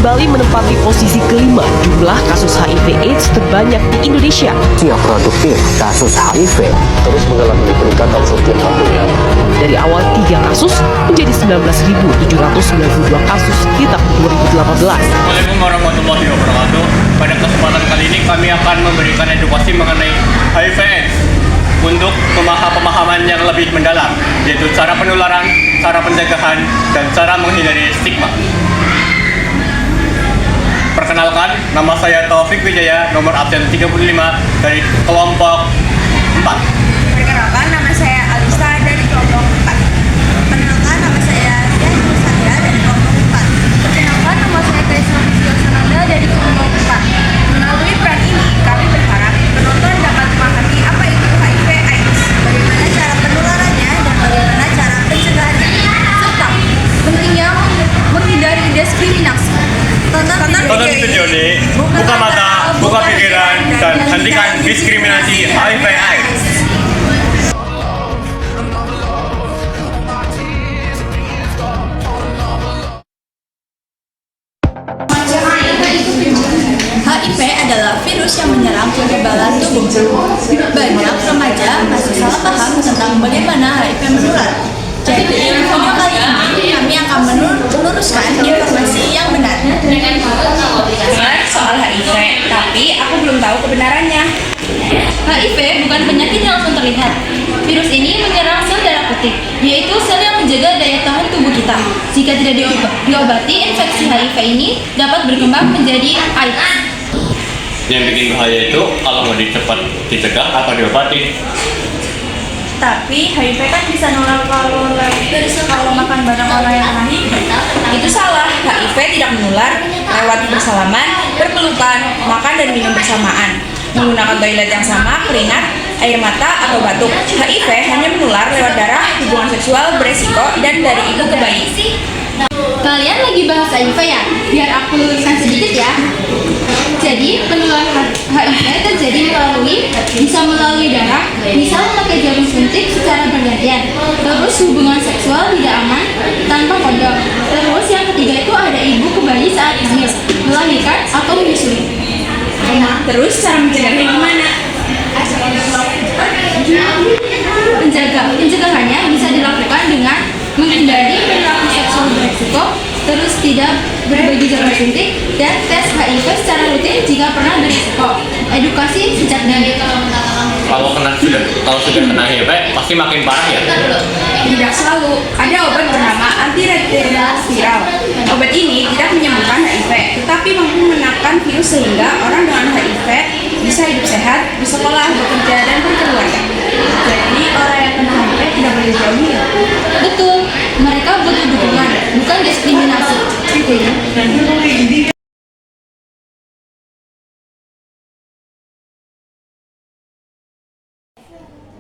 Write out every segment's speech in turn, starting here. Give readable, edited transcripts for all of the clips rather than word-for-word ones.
Bali menempati posisi kelima jumlah kasus HIV/AIDS terbanyak di Indonesia. Usia produktif kasus HIV terus mengalami peningkatan setiap tahunnya. Dari awal 3 kasus menjadi 19.792 kasus di tahun 2018. Assalamualaikum warahmatullahi wabarakatuh. Pada kesempatan kali ini kami akan memberikan edukasi mengenai HIV/AIDS untuk pemahaman yang lebih mendalam, yaitu cara penularan, cara pencegahan, dan cara menghindari stigma. Perkenalkan, nama saya Taufik Wijaya, nomor absen 35 dari kelompok 4. Perkenalkan, nama saya Alisa dari kelompok 4. Perkenalkan, nama saya Dian Nusantara dari kelompok 4. Perkenalkan, nama saya Kaisra Sananda dari kelompok 4. Melalui peran ini, kami berharap penonton dapat memahami apa itu HIV/AIDS, bagaimana cara penularannya, dan bagaimana cara pencegahannya, serta pentingnya menghindari diskriminasi. Tonton video ini, buka mata, buka pikiran, dan hentikan diskriminasi HIV/AIDS. HIV adalah virus yang menyerang kekebalan tubuh. Banyak remaja masih salah paham tentang bagaimana HIV menular. Jadi, di video kali ini kami akan meluruskan informasi yang benar. Benar soal HIV, tapi aku belum tahu kebenarannya. HIV bukan penyakit yang langsung terlihat. Virus ini menyerang sel darah putih, yaitu sel yang menjaga daya tahan tubuh kita. Jika tidak diobati, infeksi HIV ini dapat berkembang menjadi AIDS. Yang bikin bahaya itu kalau mau cepat dicegah atau diobati. Tapi HIV kan bisa nular kalau makan barang orang yang kena HIV. Itu salah, HIV tidak menular lewat bersalaman, berpelukan, makan dan minum bersamaan, menggunakan toilet yang sama, keringat, air mata, atau batuk. HIV hanya menular lewat darah, hubungan seksual beresiko, dan dari ibu ke bayi. Kalian lagi bahas HIV ya? Biar aku luruskan sedikit ya. Jadi, penularan HIV terjadi bisa melalui darah, bisa memakai jarum suntik secara bergantian. Terus hubungan seksual tidak aman tanpa kondom. Terus yang ketiga itu ada ibu ke bayi saat hamil, melahirkan atau menyusui. Terus cara mencegahnya gimana? Pencegahannya bisa dilakukan dengan menghindari perilaku seksual beresiko, terus tidak berbagi jarum suntik, dan tes HIV secara rutin jika pernah berisiko. Edukasi sejak dini. Kalau sudah kena HIV, pasti makin parah ya. Tidak selalu. Ada obat bernama antiretroviral. Obat ini tidak menyembuhkan HIV, tetapi mampu menekan virus sehingga orang dengan HIV bisa hidup sehat, bersekolah, bekerja, dan berkeluarga. Jadi orang yang kena HIV tidak boleh dijauhi ya? Betul. Mereka butuh dukungan, bukan diskriminasi.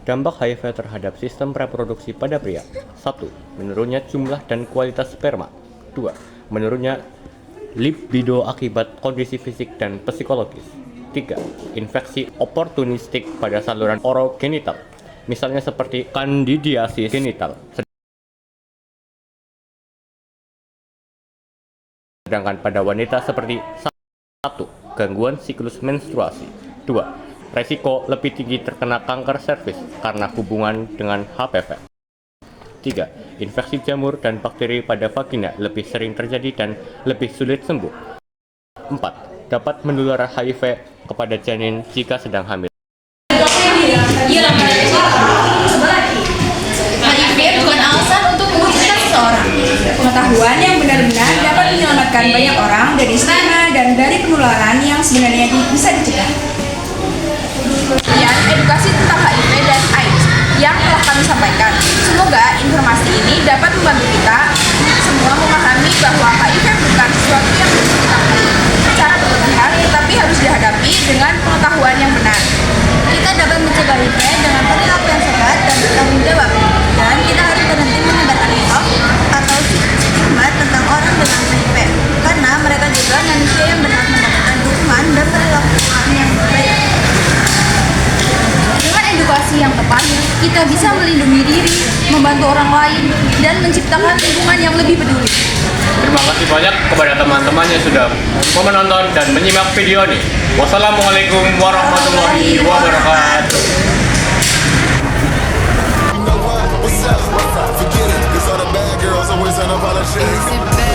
Dampak HIV terhadap sistem reproduksi pada pria. 1. Menurunnya jumlah dan kualitas sperma. 2. Menurunnya libido akibat kondisi fisik dan psikologis. 3. Infeksi oportunistik pada saluran orogenital, misalnya seperti kandidiasis genital. Sedangkan pada wanita seperti 1. Gangguan siklus menstruasi. 2. Resiko lebih tinggi terkena kanker serviks karena hubungan dengan HPV. 3. Infeksi jamur dan bakteri pada vagina lebih sering terjadi dan lebih sulit sembuh. 4. Dapat menular HIV kepada janin jika sedang hamil. HIV bukan alasan untuk menyembuhkan seseorang. Pengetahuan yang benar-benar dapat menyelamatkan banyak orang dari stigma dan dari penularan yang sebenarnya bisa dicegah. Sekian edukasi tentang HIV dan AIDS yang telah kami sampaikan. Semoga informasi ini dapat membantu kita semua memahami bahwa HIV bukan sesuatu yang bisa ditangani secara berlebihan, tetapi harus dihadapi dengan pengetahuan yang benar. Kita dapat mencegah HIV dengan perilaku yang sehat dan bertanggung jawab. Dan kita harus berhenti menyebarkan hoax atau stigma tentang orang dengan HIV, karena mereka juga manusia yang berhak mendapatkan dukungan dan perilaku yang baik. Dengan edukasi yang tepat, kita bisa melindungi diri, membantu orang lain, dan menciptakan lingkungan yang lebih peduli. Terima kasih banyak kepada teman-teman yang sudah menonton dan menyimak video ini. Wassalamualaikum warahmatullahi wabarakatuh. What's up? Forget it, 'cause all the bad girls always unapologetic.